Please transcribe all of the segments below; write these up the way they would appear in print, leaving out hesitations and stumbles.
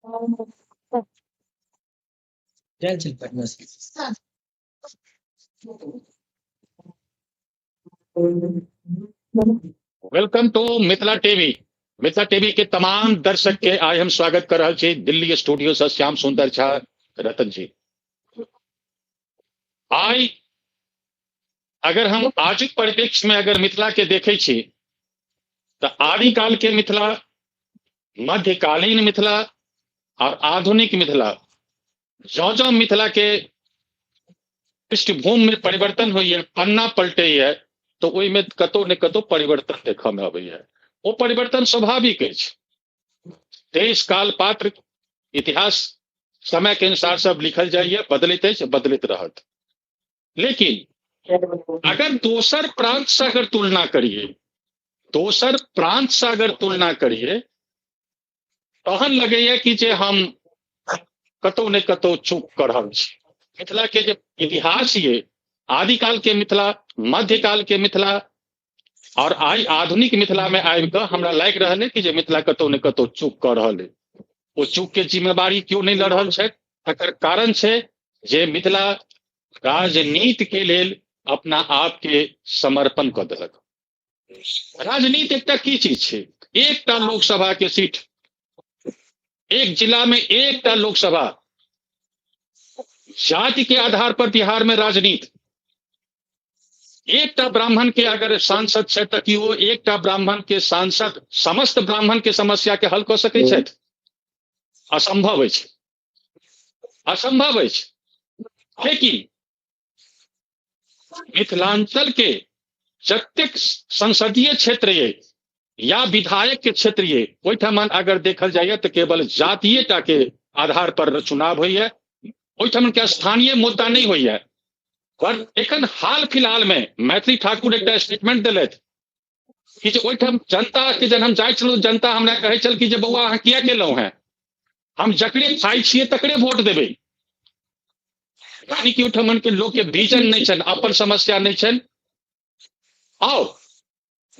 चल चल पटना से। Welcome to Mithila TV. Mithila TV के तमाम दर्शक के आज हम स्वागत कर रहे छी दिल्ली स्टूडियो से श्याम सुंदर झा रतन जी। आई अगर हम आजुक परिप्रेक्ष्य में अगर मिथिला के देखे छी तो आदिकाल के मिथिला, मध्यकालीन मिथिला और आधुनिक मिथिला, जो जो मिथिला के पृष्ठभूमि में परिवर्तन हुई है, पन्ना पलटे है, तो ओहि में कतौ न कतौ परिवर्तन देखा में आबै है। वो परिवर्तन स्वाभाविक है। देश काल पात्र इतिहास समय के अनुसार सब लिखल जाइए, बदलित है, बदलित रहत। लेकिन अगर दोसर प्रांत से अगर तुलना करिए, दोसर प्रांत से अगर तुलना करिए, तहन लगैया कि जे हम कतौ न कतौ चूक कर रहल छी। मिथिला के जो इतिहास ये आदिकाल के मिथिला, मध्यकाल के मिथिला और आई आधुनिक मिथिला में आबि कऽ हमरा लागि रहल है कि जे मिथिला कतौ न कतौ चूक कर रहल है। वो चूक के जिम्मेवारी क्यों नहीं ल रहल छै? एकर कारण छै जे मिथिला राजनीति के लेल अपना आप के समर्पण कऽ देलक। राजनीति एकटा की चीज छै? एकटा लोकसभा के सीट, एक जिला में एकटा लोकसभा, जाति के आधार पर बिहार में राजनीति, एकटा ब्राह्मण के अगर सांसद छै तऽ कि वो एकटा ब्राह्मण के सांसद समस्त ब्राह्मण के समस्या के हल कऽ सकै छथि? असंभव अछि, असंभव अछि। लेकिन मिथिलांचल के जतेक संसदीय क्षेत्र ये या विधायक के क्षेत्र ये, ओहिठाम अगर देखल जाइए तो केवल जातीयता के आधार पर चुनाव होइए, ओहिठाम के स्थानीय मुद्दा नहीं होइए। पर एखन हाल फिलहाल में मैथिली ठाकुर एक स्टेटमेंट दिलथि कि जे ओहिठाम जनता के जन हम जाइ छलहुँ, जनता हमरा कहै छल कि जे बौआ अहाँ किया केलहुँ हैं, हम जकरे खाइ छियै तकरे वोट देबै। यानी कि ओहिठाम के लोग के विजन नहीं छन, अपन समस्या नहीं छन। और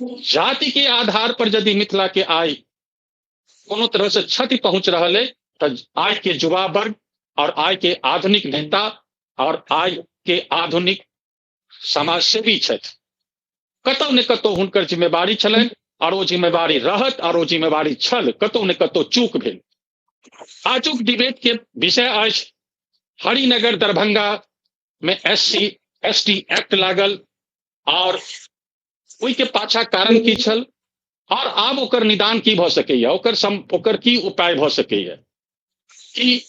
जाति के आधार पर यदि मिथिला के आई कोनो तरह से क्षति पहुंच रहा है तो आज के युवा वर्ग और आज के आधुनिक नेता और आज के आधुनिक समाजसेवी छथि, कतौ न कतौ हुनकर जिम्मेवारी छलनि और वो जिम्मेवारी रहत और वो जिम्मेवारी छल, कतौ न कतौ चूक भेल। आजुक डिबेट के विषय आज हरिनगर दरभंगा में SC/ST एक्ट लागल और ओहि के पाछा कारण की छल और आब ओकर निदान की भ सकैया, ओकर की उपाय भ सकैया, कि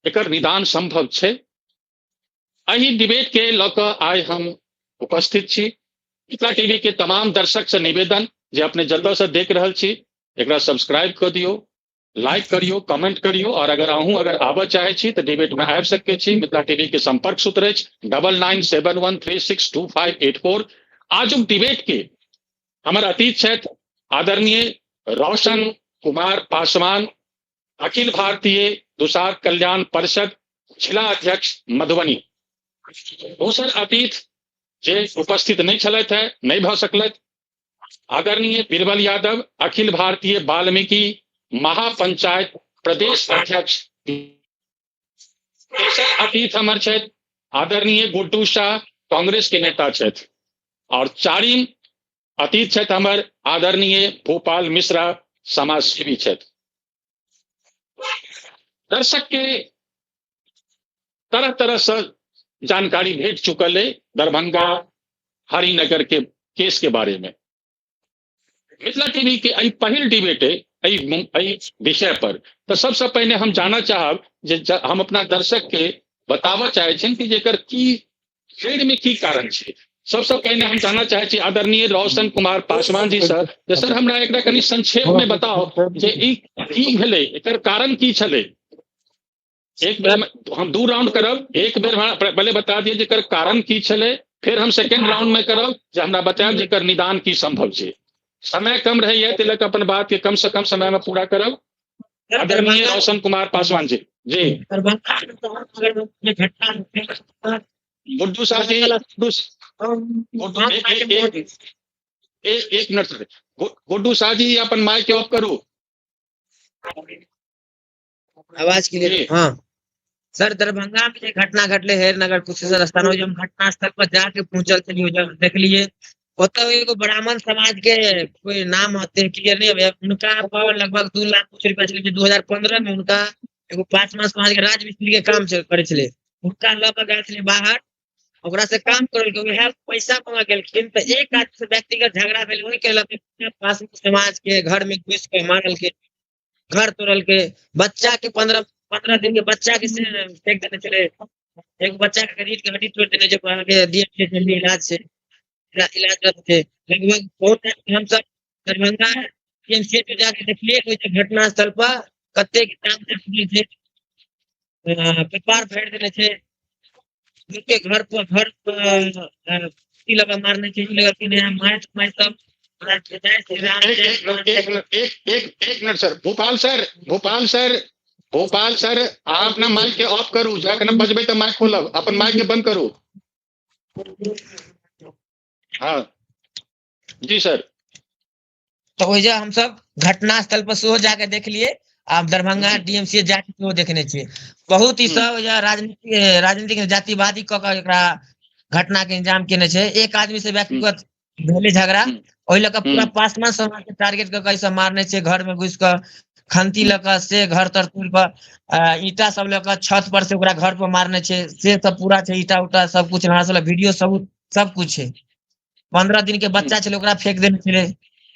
एकर निदान संभव छै। एहि डिबेट के लऽ कऽ आइ हम उपस्थित छी। मिथिला टीवी के तमाम दर्शक से निवेदन जे अपने जल्दी से देख रहल छी, एकरा सब्सक्राइब कर दियो, लाइक करियो, कमेंट करियो और अगर अहूँ अगर आबऽ चाहे छी तो डिबेट में आबि सकै छी। मिथिला टीवी के संपर्क सूत्र अछि 9971362584। आजुक डिबेट के हमर अतिथि छथि आदरणीय रोशन कुमार पासवान, अखिल भारतीय दुसार कल्याण परिषद जिला अध्यक्ष मधुबनी। दोसर अतिथि जे उपस्थित नहीं छलथि है, नहीं भ सकलथि, आदरणीय बीरबल यादव, अखिल भारतीय वाल्मीकि महापंचायत प्रदेश अध्यक्ष। तेसर अतिथि हमर छथि आदरणीय गुड्डू शाह, कांग्रेस के नेता छथि। और चारिम अतिथि छथि हमर आदरणीय भोपाल मिश्रा, समाज सेवी छथि। दर्शक के तरह तरह से जानकारी भेट चुकल है दरभंगा हरिनगर के केस के बारे में। मिथिला टीवी के आई पहिल डिबेट है एहि विषय पर, तो सबसे पहले हम जानना चाहब जे हम अपना दर्शक के बताबऽ चाहे छी कि जेकर की जड़ में की कारण छै। सबसे पहले हम जानना चाहे छी आदरणीय रोशन कुमार पासवान जी सर, जे सर हमरा एकरा कनि संक्षेप में बताओ जे ई की भेलै, एकर कारण की छलै। एक बेर हम 2 राउंड करब, एक बेर पहले बता दिए जेकर कारण की छलै, फिर हम सेकेंड राउंड में करब जे हमरा बतायब जेकर निदान की संभव छै। समय कम रहैया तिलक अपन बात के कम से कम समय में पूरा करब। आदरणीय रोशन कुमार पासवान जी। जी गुड्डू साहब जी, एक मिनट, गुड्डू शाह जी अपन माइक ऑफ करू। आवाज क्लियर जी। हाँ सर दरभंगा में जे घटना घटले है नगर कुशेश्वर स्थान में जब घटना स्थल पर जाके पहुंचल चलिए जब देख लिए ओतऽ एगो ब्राह्मण समाज के कोई नाम होते क्लियर नहीं है उनका पर लगभग 2 लाख कुछ रुपया चले 2015 में उनका एगो पासवान समाज के राजमिस्त्री के काम करे छले उनका लऽ के गए छले बाहर ओकरा से काम करल के वह पैसा मांगा गेलखिन तो एक आदमी से व्यक्तिगत झगड़ा भेल वही के लऽ के पासवान समाज के घर में घुस के मारल के घर तोड़ल के बच्चा के 15 दिन के बच्चा के से फेंक देने चले एक बच्चा के रीढ़ के हड्डी तोड़ देने जो आगे दिए जल्दी इलाज से इलाज करते थे लगभग बहुत टाइम हम सब दरभंगा पीएमसीएच पे जाके देखलिए कोई घटना स्थल पर कत्ते के काम देखलिए थे पेपर फाड़ देने थे उनके घर पर की लगा मारने के लगा कि नहीं मैं सब एक मिनट सर भोपाल सर आप अपना माइक के ऑफ करू जाके ना बजबे तो माइक खोलब अपन माइक के बंद करू हाँ जी सर तो वही हम सब घटना स्थल पर सेहो जाके देख लिए आप दरभंगा डीएमसी जाके सेहो देखने छियै बहुत ही सब राजनीतिक जातिवादी क के एकरा घटना के इंजाम केने छै एक आदमी से व्यक्तिगत भेले झगड़ा ओहि लऽ कऽ पूरा पासवान समाज के टारगेट क के सब मारने छै घर में घुस के खंती लऽ कऽ से घर तर तोड़ कऽ ईटा सब लऽ कऽ छत पर से ओकरा घर पर मारने छै से सब पूरा छै ईटा उटा सब कुछ हमरा सब वीडियो सब कुछ छै 15 दिन के बच्चा छले ओकरा फेंक देने छले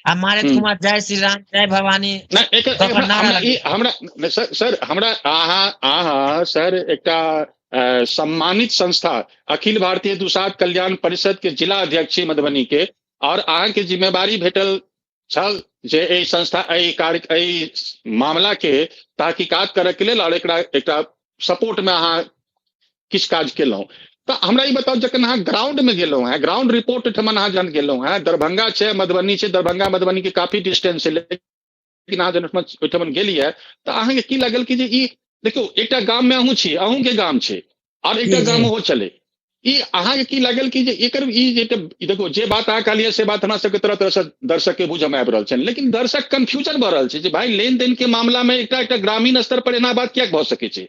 आ मारे कुमार जय श्री राम जय भवानी सर हमरा अहाँ सर एकटा सम्मानित संस्था अखिल भारतीय दुसाध कल्याण परिषद के जिला अध्यक्ष छी मधुबनी के और अहाँ के जिम्मेवारी भेटल छल जे एहि संस्था एहि मामला के तहकीकात करे के लेल और एकटा सपोर्ट में अहाँ किछ काज केलहुँ तो हमरा ई बताओ जखन अहाँ ग्राउंड में गेलहुँ हैं ग्राउंड रिपोर्ट ओहिठमन अहाँ जहन गेलहुँ हैं दरभंगा छै मधुबनी छै दरभंगा मधुबनी के काफी डिस्टेंस छै लेकिन अहाँ जहन ओहिठमन गेलियै तऽ अहाँके की लागल कि जे ई देखियौ एकटा गाम में अहूँ छी अहूँ के गाम छै और एकटा गाम ओहो चले ई अहाँके की लागल कि जे एकर ई जे देखो जे बात अहाँ कहलियै से बात हमरा सबके तरह तरह से दर्शक के बुझ में आबि रहल छनि लेकिन दर्शक कंफ्यूजन भऽ रहल छै जे भाई लेन देन के मामला में एकटा ग्रामीण स्तर पर एना बात किया भऽ सकै छै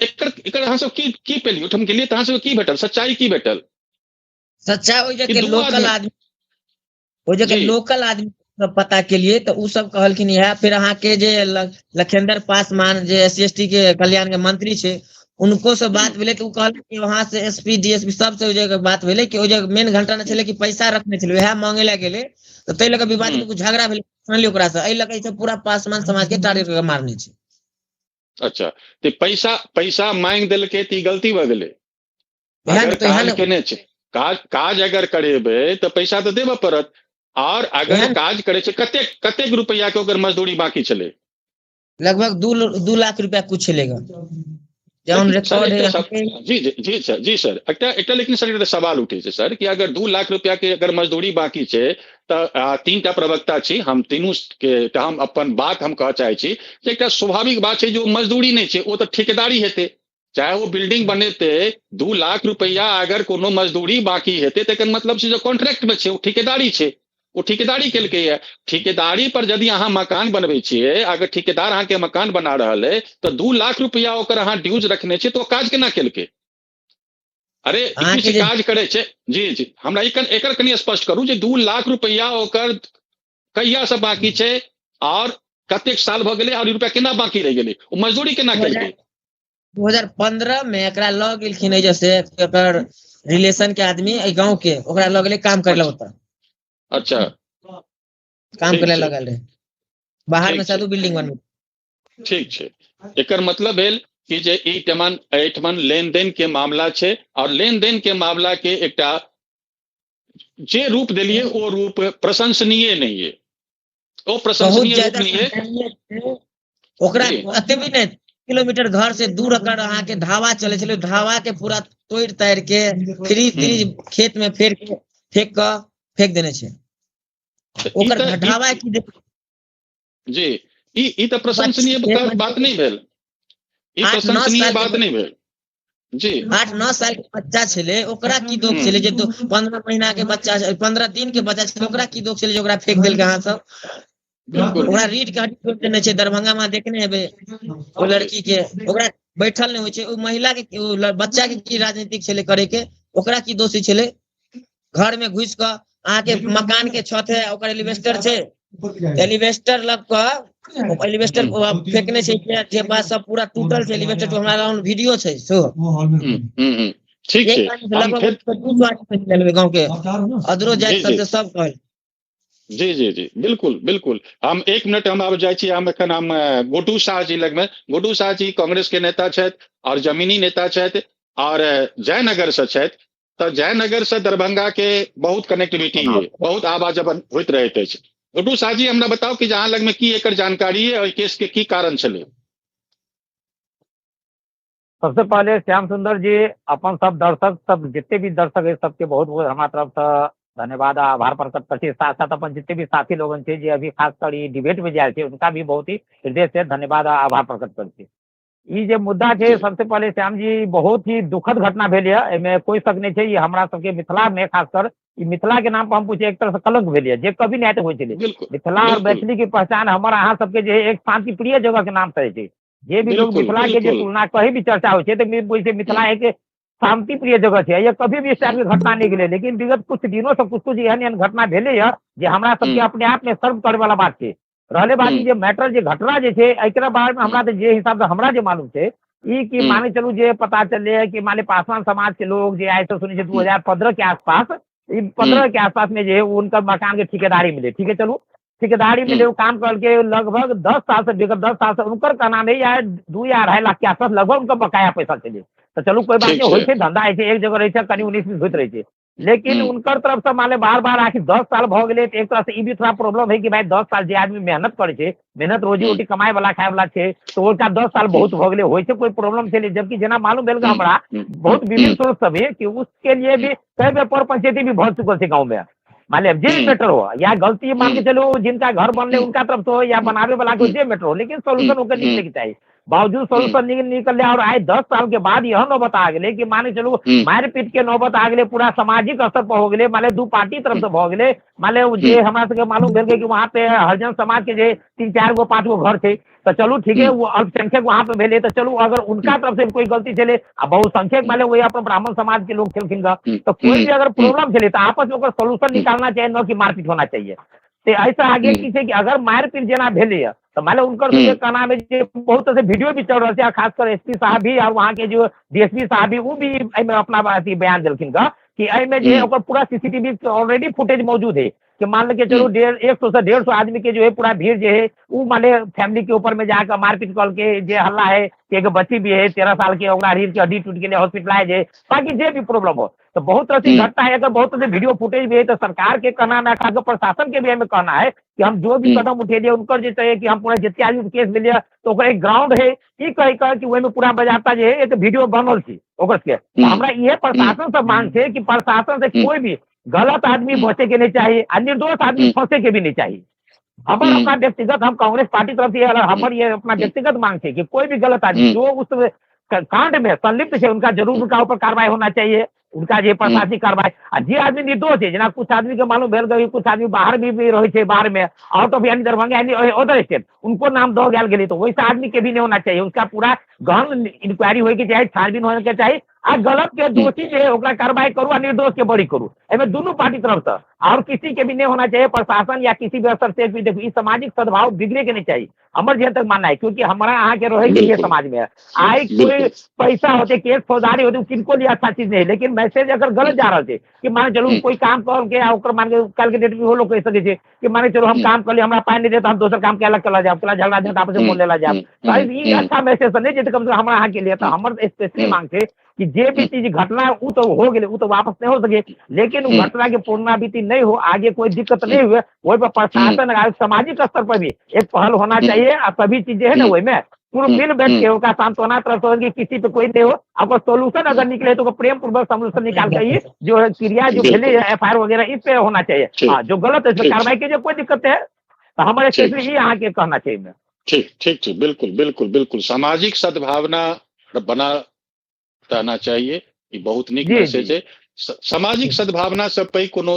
एकर अहाँ सब की पेलियै ओहिठाम गेलियै तऽ अहाँ सब की भेटल सच्चाई की भेटल सच्चाई ओहि जगह लोकल आदमी पता केलिए तो उ सब कहलखिन इएह फिर अहाँ के जे लखेंद्र पासवान जे SC/ST के कल्याण के मंत्री छै उनको से बात भेले तो कहल कि वहां से SP DSP सब से जगह बात भेले कि ओ जगह मेन घंटा न छले कि पैसा रखने छले वह मांगे ला गेले तो तै लगे विवाद में कुछ झगड़ा भेले सुनलिए ओकरा से एहि लगे से पूरा पासवान समाज के टारगेट करके मारने छै अच्छा तो पैसा मांग देलके त गलती भ गेलै अगर काज केने छै काज अगर करेबे तो पैसा तो देबे पड़त और अगर काज करे छै कतेक रुपया के ओकर मजदूरी बाकी चले लगभग 2 लाख रुपया कुछ चलेगा जौन रिकॉर्ड है जी सर एकटा लेकिन सर सवाल उठे छै सर कि अगर 2 लाख रुपया के अगर मजदूरी बाकी छै तऽ 3टा प्रवक्ता छी हम तीनू के हम अपन बात हम कह चाहे छी जे एकटा स्वाभाविक बात छै जो मजदूरी नहीं छै ओ तऽ ठेकेदारी हेतै चाहे वो बिल्डिंग बनेते 2 लाख रुपया अगर कोनो मजदूरी बाकी हेतै तकर मतलब छै जो कॉन्ट्रैक्ट में छै वो ठेकेदारी छै वो ठेकेदारी केलकै है ठेकेदारी पर यदि अहाँ मकान बनबै छियै अगर ठेकेदार अहाँ के मकान बना रहल है तो 2 लाख रुपया ओकर अहाँ ड्यूज रखने छियै तो काज केना केलकै अरे किछु काज करे छै जी हमरा एकर कनि स्पष्ट करू जे 2 लाख रुपया ओकर कहिया से बाकी छै और कतेक साल भ गेलै और रुपया केना बाकी रह गेलै ओ मजदूरी केना केलकै 2015 में एकरा लऽ गेलखिन जैसे एकर रिलेशन के आदमी गांव के ओकरा लऽ गेलै काम करे ला होता अच्छा काम करे लगल रहे बाहर में साधु बिल्डिंग बनबै ठीक छै एकर मतलब भेल कि जे एठमन लेन देन के मामला छै और लेन देन के मामला के एकटा जे रूप देलिए ओ रूप प्रशंसनीय नहीं है ओ प्रशंसनीय रूप नहीं है ओकरा अते भी नहीं किलोमीटर घर से दूर अगर अहाँ के धावा चले छले धावा के पूरा तोड़ ताड़ के फ्रीज खेत में फेंक देने छै ओकर घटावा की जी ई त प्रशंसनीय बात नहीं भेल ई प्रशंसनीय बात नहीं भेल जी 8-9 साल के बच्चा छले ओकरा की दोष छले जे 15 महीना के बच्चा 15 दिन के बच्चा छले ओकरा की दोष छले जे ओकरा फेंक देलकै अहाँ सब बिल्कुल ओकरा रीढ़ के हड्डी तोड़ देने छै दरभंगा में, देखने हेबै ओ लड़की के, ओकरा बैठल नहीं होइ छै, ओ महिला के बच्चा के की राजनीतिक छलै करे के, ओकरा की दोषी छलै? घर में घुस क अहाँ के मकान के छत है, ओकर एलिवेस्टर छै, एलिवेस्टर लग क एलिवेस्टर फेंकने छै जे बात सब पूरा टूटल छै एलिवेस्टर, तो हमरा लग वीडियो छै सेहो। ठीक एक छै, आदमी से हम लगभग फिर 200 आदमी फैस गेल गांव के, अदरो जी जाति जी सब से सब कहल। जी जी जी बिल्कुल बिल्कुल। हम 1 मिनट हम आब जाइ छी, हम एखन हम गोटू शाह जी लग में। गोटू शाह जी कांग्रेस के नेता छथि और जमीनी नेता छथि और जयनगर से छथि, तो जयनगर से दरभंगा के बहुत कनेक्टिविटी है, बहुत आवाजाही होइत रहैत अछि। गोटू शाह जी हमरा बताओ कि अहाँ लग में की एकर जानकारी है और केस के की कारण छलै? सबसे पहले श्याम सुंदर जी, अपन सब दर्शक सब जितने भी दर्शक है सबके बहुत बहुत हमारा तरफ से धन्यवाद आभार प्रकट करते। साथ साथ अपन जितने भी साथी लोगन थे जे अभी खासकर ये डिबेट में जाए थे उनका भी बहुत ही हृदय से धन्यवाद आभार प्रकट करते। ये जो मुद्दा है, सबसे पहले श्याम जी बहुत ही दुखद घटना भेल है, एमे कोई शक नहीं है। ये हमरा सबके मिथिला में खासकर मिथिला के नाम पर हम पूछे एक तरह से कलंक भेल है, जे कभी नहीं हो चले। मिथिला और मैथिली की पहचान हमारा अहाँ सबके जो एक शांति प्रिय जगह के नाम से है। जे भी लोग मिथिला के जो तुलना कहीं भी चर्चा हो तो मिथिला एक शांति प्रिय जगह है, ये कभी भी इस टाइप की घटना नहीं गेले। लेकिन विगत कुछ दिनों से कुछ एहन घटना भेले है जे हमरा सबके अपने आप में सर्व करे वाला बात है। रहले बात जे मैटर जे घटना जे है एकरा बारे में हमरा जे हिसाब से हमरा जे मालूम है ई कि माने चलू जे पता चले कि माने पासवान समाज के लोग जे आए तो सुनी 2015 के आसपास, 15 के आसपास में जो है उनका मकान के ठेकेदारी मिले। ठीक है, चलू ठेकेदारी मिले, वो काम करके लगभग 10 साल से, विगत 10 साल से उनकर का नाम है या 2 या 2.5 लाख के आसपास लगभग उनका बकाया पैसा चले। तो चलू कोई बात नहीं, होते धंधा ऐसे एक जगह रहे कहीं 19 होते रहे। लेकिन उनकर तरफ से माने बार बार आखिर 10 साल भ गए, एक तरह से भी थोड़ा प्रॉब्लम है कि भाई 10 साल जे आदमी मेहनत करे, मेहनत रोजी रोटी कमाए वाला खाए वाला है, तो उनका 10 साल बहुत भ गए, होइसे कोई प्रॉब्लम चले। जबकि जना मालूम भेल हमरा बहुत विभिन्न सोच सब है कि उसके लिए भी कई बार पर पंचायती भी भर चुकल है गाँव में। मान लिया जे मैटर हो या गलती मान के चलो जिनका घर बनले उनका तरफ से हो या बनावे वाला को जे मैटर हो, लेकिन सोल्यूशन होकर निकले के चाहिए। बावजूद सोल्यूशन निकल और आए 10 साल के बाद यह नौबत आ गए कि माने चलो मारपीट के नौबत आ गए, पूरा सामाजिक स्तर पर हो गए, माने 2 पार्टी तरफ से भ गए। माने जे हमरा सबके मालूम भेल कि वहाँ पे हरिजन समाज के जे 3-4 गो 5 गो घर थे, तो चलो ठीक है वो अल्पसंख्यक वहाँ पे भेले, तो चलो अगर उनका तरफ से कोई गलती चले, बहुसंख्यक माने वही अपने ब्राह्मण समाज के लोग खेलखिन का, तो कोई भी अगर प्रॉब्लम चले तो आपस में सोल्यूशन निकालना चाहिए, न कि मारपीट होना चाहिए। तो ऐसा आगे पीछे कि अगर मारपीट जना भेले तो मान लो उनकर का नाम है बहुत से वीडियो भी चल रहा है, खासकर एसपी साहब भी और वहाँ के जो डीएसपी साहब भी वो भी अपना बयान दिलखिन का कि एमें जो पूरा सीसीटीवी ऑलरेडी फुटेज मौजूद है कि मान के चलो 100 से 150 आदमी के जो है पूरा भीड़ जो है वो माने फैमिली के ऊपर में जाकर मारपीट करके जो हल्ला है कि एक बच्ची भी है 13 साल की, रीढ़ की हड्डी टूट के लिए हॉस्पिटलाइज है, ताकि जो भी प्रॉब्लम हो। तो बहुत तरह की घटना है, अगर बहुत तरह वीडियो फुटेज भी है तो सरकार के कहना है, खासकर प्रशासन के भी हमें कहना है कि हम जो भी कदम उठे लिए उनकर जो चाहिए कि हम पूरा जितने आदमी केस मिले तो एक ग्राउंड है ये कह कि वही में पूरा बजाता जो है एक वीडियो बनल थी के। हमारा ये प्रशासन से मांग है कि प्रशासन से कोई भी गलत आदमी बचे के नहीं चाहिए, निर्दोष आदमी फंसे के भी नहीं चाहिए। हमारा अपना व्यक्तिगत, हम कांग्रेस पार्टी तरफ से हमारी ये अपना व्यक्तिगत मांग है कि कोई भी गलत आदमी जो उस कांड में संलिप्त है उनका जरूर उनका ऊपर कार्रवाई होना चाहिए, उनका जो प्रशासनिक कार्रवाई। जे आदमी निर्दोष है, जना कुछ आदमी के मालूम भेल गई, कुछ आदमी बाहर भी रहे थे, बाहर में आउट ऑफ यानी दरभंगा यानी अदर स्टेट, उनको नाम दो गया गई, तो वैसा आदमी के भी नहीं होना चाहिए। उसका पूरा गहन इंक्वायरी होगी चाहिए, छानबीन होने के चाहिए, आ गलत के दोषी जो है कार्रवाई करू और निर्दोष के बड़ी करू, एवं दोनों पार्टी तरफ से। और किसी के भी नहीं होना चाहिए, प्रशासन या किसी भी स्तर से भी। देखो इस सामाजिक सद्भाव बिगड़े के नहीं चाहिए, हमारे जहाँ तक मानना है, क्योंकि हमारा यहाँ के रहे ये समाज में आए कोई पैसा होते केस फौजदारी होते किनको लिए अच्छा चीज नहीं, लेकिन मैसेज अगर गलत जा रहे थे कि माने चलो कोई काम कर मान के कल के डेट में वो लोग कह सके कि माने चलो हम काम कर लिए, हमारा पानी नहीं देता, हम दूसरा काम के अलग चला जाए, झगड़ा झगड़ा आपस में बोल लेला जाए, तो ये अच्छा मैसेज नहीं जैसे कम से कम हमारा यहाँ के लिए। तो हमारे स्पेशली मांग थे कि जे भी चीज घटना है वो तो हो गए, वो तो वापस नहीं हो सके, लेकिन वो घटना की पुनरावृत्ति नहीं हो, आगे कोई दिक्कत नहीं हुए, वही पर प्रशासन सामाजिक स्तर पर भी एक पहल होना चाहिए। और सभी चीजें है ना वही में पूरा मिल बैठ के होगा, सांत्वना तरफ से किसी पे कोई नहीं हो, आपको सोल्यूशन अगर निकले तो प्रेम पूर्वक सोल्यूशन निकाल कर जो है क्रिया जो खेले एफआईआर वगैरह इस पे होना चाहिए। हाँ, जो गलत है इसमें कार्रवाई कीजिए, कोई दिक्कत है तो हमारे क्षेत्र ही यहाँ के कहना चाहिए। ठीक ठीक ठीक, बिल्कुल बिल्कुल बिल्कुल, सामाजिक सद्भावना बना रहना चाहिए, ये बहुत नीक मैसेज है। सामाजिक सद्भावना से पैघ कोनो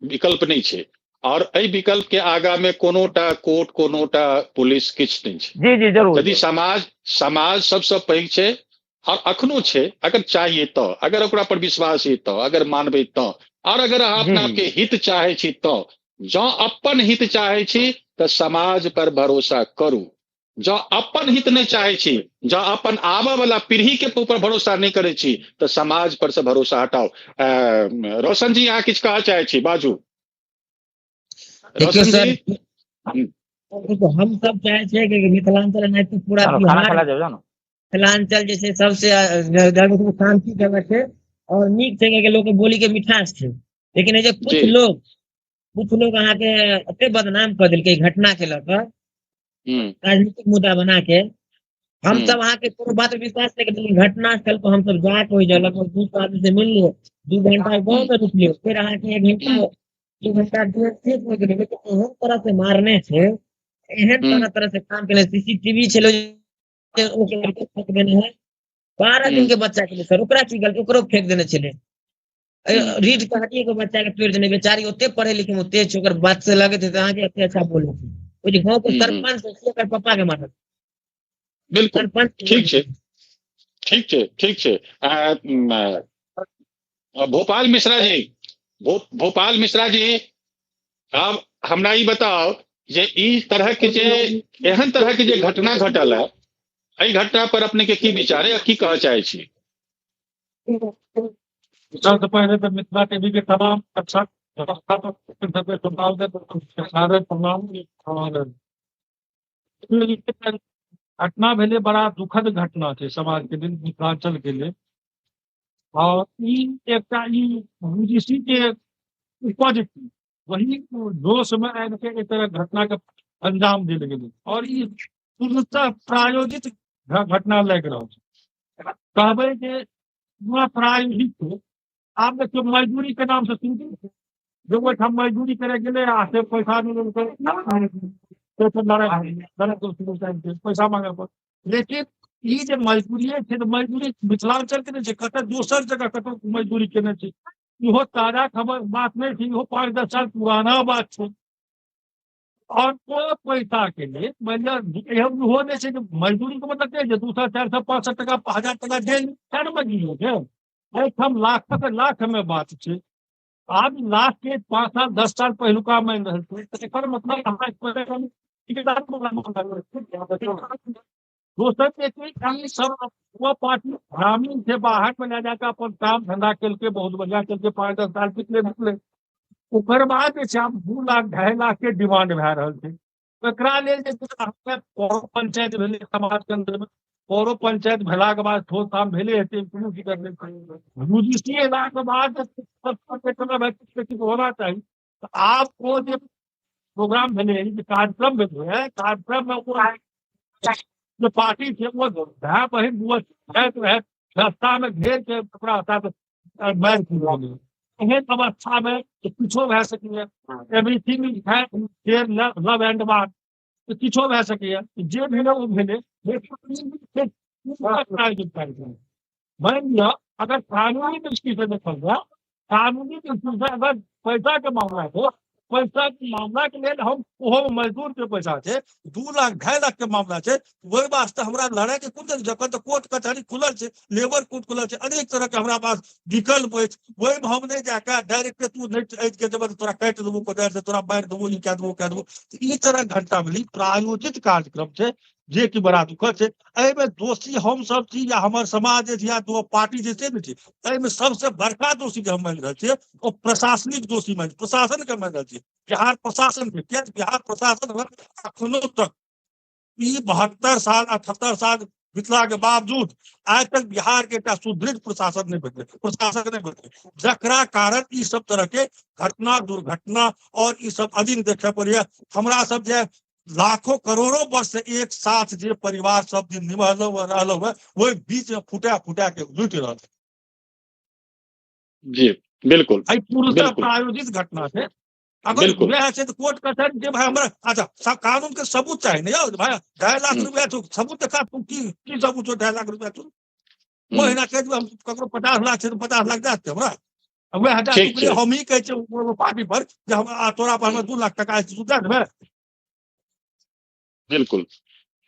विकल्प नहीं है। और एहि विकल्प के आगा में कोनोटा कोर्ट कोनोटा पुलिस किछु नहीं छै। जी जी जरूर यदि समाज सबसे पैघ छै और अखनो छै, अगर चाहिए तो, अगर ओकरा पर विश्वास है तो, अगर मानबै तो, और अगर अहाँ जी अपना आपके हित चाहे छी तो, जँ अपन हित चाहे छी तो समाज पर भरोसा करू। जँ अपन हित नहीं चाहे छी, जँ अपन आबऽ वाला पीढ़ी के ऊपर भरोसा नहीं करे छी तो समाज पर से भरोसा हटाओ। रोशन जी अहाँ किछु कहऽ चाहे छी, बाजू। देखियो रोशन सर, जी। देखो हम सब चाहे छे कि मिथिलांचल नहीं तो पूरा चलो खाना बिहार, खा जाओ ना। मिथिलांचल जैसे सबसे शांति जगह है और नीक जगह के लोग के बोली के मिठास है। लेकिन ये जो जी। कुछ लोग अहाँ के एते बदनाम कर दिल के घटना के लेकर राजनीतिक मुद्दा बना के, हम सब अहाँ के कोनो बात पे विश्वास नहीं करते। घटना स्थल पर हम सब जाके हो जाए, लगभग 200 आदमी से मिल लिए, 2 घंटा गाँव में रुक लिए, फिर अहाँ के 1 घंटा 2 घंटा ठीक हो गए। लेकिन एहन तरह से मारने से, एहन तरह से काम के सीसीटीवी चलो ओके लड़के फेंक देने हैं 12 दिन के बच्चा के लिए सर, ओकरा की गलती, ओकरो फेंक देने चले। रीढ़ के हड्डी के बच्चा के तोड़ देने, बेचारी ओते पढ़े लिखे में तेज ओकर बात से लगे थे अहाँ के एते अच्छा बोले थे। ओ जे गांव के सरपंच से ओकर पापा के मारत। बिल्कुल सरपंच ठीक छै, ठीक छै, ठीक छै। भोपाल मिश्रा जी, भोपाल मिश्रा जी, अब हमरा ई बताओ जे ई तरह के जे एहन तरह के जे घटना घटल है, एहि घटना पर अपने के की विचार है, की कहऽ चाहे छी। सबसे पहले तो मिथिला टीवी के तमाम दर्शक घटना भेले बड़ा दुखद घटना थे समाज के लिए, मिथिलांचल के लिए। और एकटा यूजीसी के उपज थी, वही जोश में आबि के एक तरह घटना के अंजाम देल गेलै और ई पूर्णतः प्रायोजित घटना लागि रहल छै। कहबै जे प्रायोजित, आप देखिए मजदूरी के नाम से सुनते, जो ओहिठाम मजदूरी करे गेले आ से पैसा नहीं पैसा मांगे पर। लेकिन ई जे मजदूरी है तो मजदूरी मिथिलांचल के नहीं छै, कतऽ दोसर जगह कतौ मजदूरी केने छै। इहो ताजा खबर बात नहीं थी, इहो 5-10 साल पुराना बात छै। और वो पैसा के लिए इहो नहीं छै मजदूरी के मतलब क्या है, 200, 400, 500 टका 1000 टका दे मजदूरी है। एहिठाम लाख में बात छै। आज लाख के 5 साल 10 साल पहलुका मान रहल छै, तो एकर मतलब हमरा दोसर सब वो पार्टी ग्रामीण से बाहर में ले जाकर अपन काम धंधा केलके, बहुत बढ़िया केलके, 5-10 साल पिछले ओकर बाद जे छै आब 2 लाख 2.5 लाख के डिमांड भए रहल छै। एकरा लेल जे पौरो पंचायत भेलै समाज के अंदर में, पौरो पंचायत भेला के बाद ठोस काम भेले हेतै, कोनो की करले यूजीसी एला के बाद होना चाहिए। तो आप वो जो प्रोग्राम भेले, कार्यक्रम भेले है, कार्यक्रम में वो जो पार्टी थे वो भाई बहन रास्ता में घेर के ओकरा साथ बैर की एहन अवस्था में किछो भए सकैए। Everything is fair, love and वार, तो किछो भए सकैए। जे भेले ओ भेले। मान लिअ अगर कानूनी दृष्टि से देखल जाए, कानूनी दृष्टि से अगर पैसा के मामला है, पैसा के मामला के लिए हम ओहो मजदूर के पैसा छै, 2 लाख 2.5 लाख के मामला छै, वही वास्ते हमरा लड़ाई के कुछ जगह तो कोर्ट कचहरी खुलल छै, लेबर कोर्ट खुलल छै, अनेक तरह के हमरा पास विकल्प अछि। वही में हम नहीं जाकर डायरेक्ट तू नहीं के जब तोरा काट देबो, कोदार से तोरा मार देबो, ई कह देबो। ई तरह घंटा मिली प्रायोजित कार्यक्रम छै, जे कि बड़ा दुखद छै। एहिमे दोषी हम सब छी या हमर समाज या दो पार्टी जैसे भी छै। एहिमे सबसे बड़का दोषी के हम मान रहल छियै ओ प्रशासनिक दोषी मान, प्रशासन के मान रहल छियै, बिहार प्रशासन के। क्या बिहार प्रशासन में अखनो तक 72 साल 78 साल बीतला के बावजूद आज तक बिहार के एकटा सुदृढ़ प्रशासन नहीं बदले, जकरा कारण ई सब तरह के घटना दुर्घटना और ई सब अधीन देखे पड़िए। हमरा सब जे लाखों करोड़ों वर्ष से एक साथ जे परिवार सब दिन निभलो रहलो है, वही बीच में फुटा के लुट रहा। जी बिल्कुल, पूर्णतः प्रायोजित घटना है। अगर वह है तो कोर्ट कचहरी जे भाई हमरा अच्छा कानून के सबूत चाहिए नहीं भाई। 2.5 लाख रुपया तो सबूत देखा, तू की सबूत हो 2.5 लाख रुपया तू महीना के हम ककरो 50 लाख से 50 लाख देते हमरा। वह हटा ठीक चुके छै हम ही कहे पार्टी पर जे हम तोरा पर हम 2 लाख टका सुधा देबै। बिल्कुल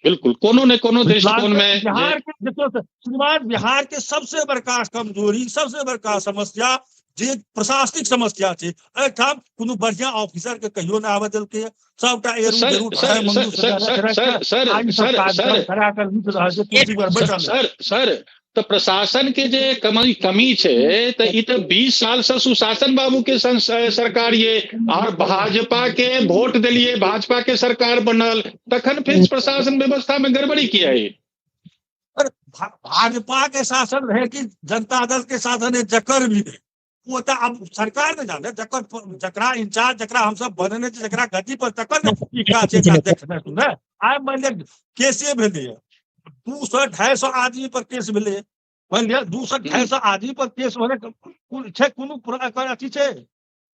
बिल्कुल कोनो ने कोनो दृष्टिकोण में जे बिहार के देखियो श्रीमान, बिहार के सबसे बड़का कमजोरी, सबसे बड़का समस्या जे प्रशासनिक समस्या छै। एठाम कोनो बढ़िया ऑफिसर के कहियो न आवे देलकै, सबटा एरू सर जरूर सर है Mangu sir sir sir sir I सब सर कार्यक्रम सर करा कर नीचे रह जे कुर्सी पर बैठल है। सर सर तो प्रशासन के जे कमी छै तो ई तो 20 साल से सुशासन बाबू के सरकार ये और भाजपा के वोट दिलिए, भाजपा के सरकार बनल, तखन फिर प्रशासन व्यवस्था में गड़बड़ी किया है। पर भाजपा के शासन रहे कि जनता दल के शासन है, जकर भी रहे वो तो अब सरकार ने जाने जकर जकरा इंचार्ज जकरा हम सब बनने छै, जकरा गद्दी पर तकर ने ई काज छै का देखने सुने। आइ मान ले केसे भेलै 200-250 आदमी पर केस भेलै, मान लिया 200-250 आदमी पर केस होने छै, कोनो अथी छै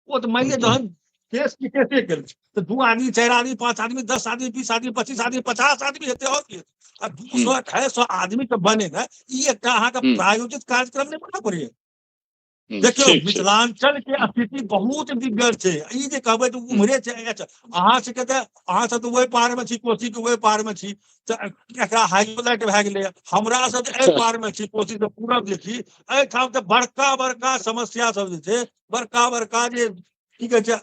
वो तो मान लिया जहन केस की केसे गेल तो 2 आदमी 4 आदमी 5 आदमी 10 आदमी 20 आदमी 25 आदमी 50 आदमी हेतै और की। 200-250 आदमी के बने ना ई एकटा अहाँ के प्रायोजित कार्यक्रम नहीं बना पड़े। देखियो ठीक छै मिथिलांचल के स्थिति बहुत दिग्गज छै। ई जे कहबै तो उम्हरे छै, अहाँ से कहते अहाँ सब तो वही पार में छी, कोसी के वही पार में छी तो एकरा हाइलाइट भए गेलै। हमरा सब एहि पार में छी, कोसी से पूरब जे छी, एठाम तो बड़का बड़का समस्या सब जे छै, बड़का बड़का जे की कहै छै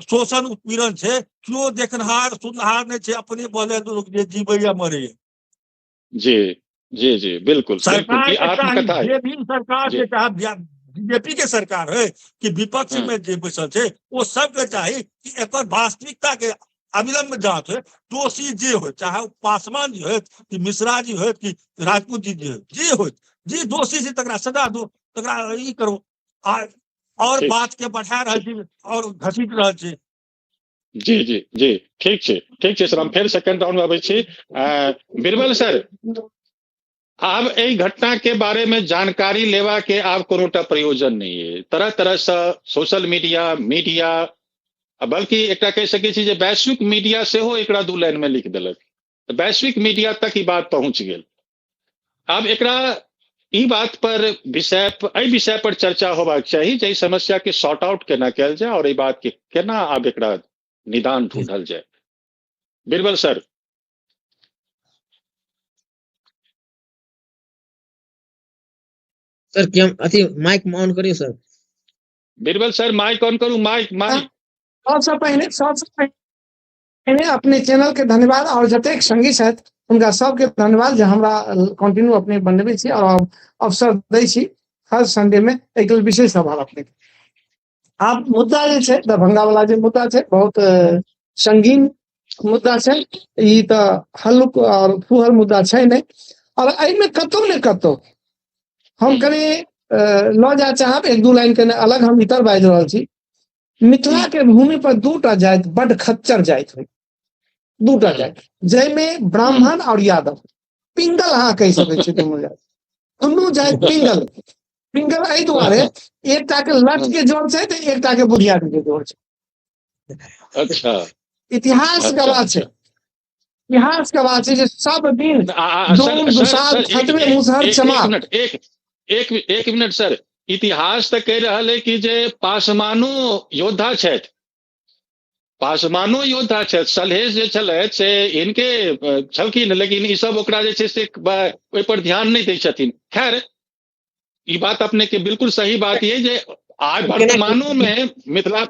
शोषण उत्पीड़न छै, क्यों देखनहार सुनहार नहीं छै, अपने बोले लोग जे जीवे या मरे। जी जी जी बिल्कुल बिल्कुल सरकार ये के चाही आत्मकथा है जे भी सरकार जी के चाहे बीजेपी के सरकार है कि विपक्ष में जे बैसल छै वो सबके चाही कि एक वास्तविकता के अविलंब जांच हो। दोषी जे हो, चाहे वो पासवान जी हो कि मिश्रा जी हो कि राजपूत जी जे हो, जे दोषी छै तकरा सजा दो, तकरा ई करो। और ठीक बात के बढ़ा रहल छी और घसीट रहल छी। जी जी जी ठीक छै सर, हम फिर सेकंड राउंड में आबै छी। बीरबल सर आब एहि घटना के बारे में जानकारी लेवा के आब कोनोटा प्रयोजन नहीं है। तरह तरह से सोशल मीडिया बल्कि एकटा कह सकै छी जे वैश्विक मीडिया सेहो एकरा 2 लाइन में लिख देलक, वैश्विक मीडिया तक ई बात पहुंच गेल। आब एकरा ई बात पर विषय पर चर्चा होबाक चाही जे समस्या के सॉर्ट आउट केना कैल जाए और ई बात के केना आब एकरा निदान ढूंढल जाए। बीरबल सर सर कि हम अथी माइक ऑन करियो sir. Birbal sir mic on करू, माइक सबसे पहले अपने चैनल के धन्यवाद और जतेक संगी छथि हुनका सबके धन्यवाद जे हमरा कंटिन्यू अपने बनबै छी और अवसर दै छी हर संडे में एक विशेष आभार अपने। आप मुद्दा जे छै दरभंगा वाला जे मुद्दा छै बहुत संगीन मुद्दा छै, ई तो हल्लुक और फुहर मुद्दा छै नहीं। और एहिमे कतौ ने कतौ हम कनी ल जाए चाहब 1-2 लाइन के अलग हम इतर बाजि रहल छी। मिथिला के भूमि पर 2टा जाति बड़ खच्चर जाति हुई, 2टा जाति जैमें ब्राह्मण और यादव पिंगल अहाँ कह सकै छी। दुनू जाति पिंगल एहि दुआरे एकटा के लट के जोड़ छै तो एकटा के बुढ़ियारी के जोड़ छै। अच्छा इतिहास गवाह छै, इतिहास गवाह छै जे सब दिन डोम दुसाध खतमे मुसहर चमार। एक मिनट सर, इतिहास तो कह रहा है कि जे पासवानो योद्धा छथि, पासवानो योद्धा छथि, सलहेश जे छलथि से इनके छलखिन, लेकिन ई सब ओकरा जे छै से ओहि पर ध्यान नहीं दै छथिन। खैर ई बात अपने के बिल्कुल सही बात ये जे आज वर्तमानो में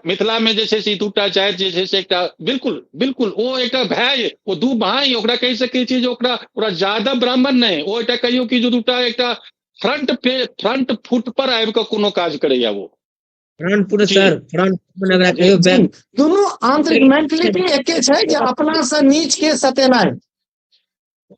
मिथिला में जे छै से 2टा जाति जे छै से एकटा बिल्कुल ओ एकटा भाई ओ 2 भाई ओकरा कह सकै छी जे ओकरा ज्यादा ब्राह्मण नहीं, ओ एकटा कहियो कि जो 2टा एकटा फ्रंट फुट पर आबि के कोनो काज करैया वो दुनू आंतरिक मेंटलिटी एके छै जे अपना से नीच के सतेनाई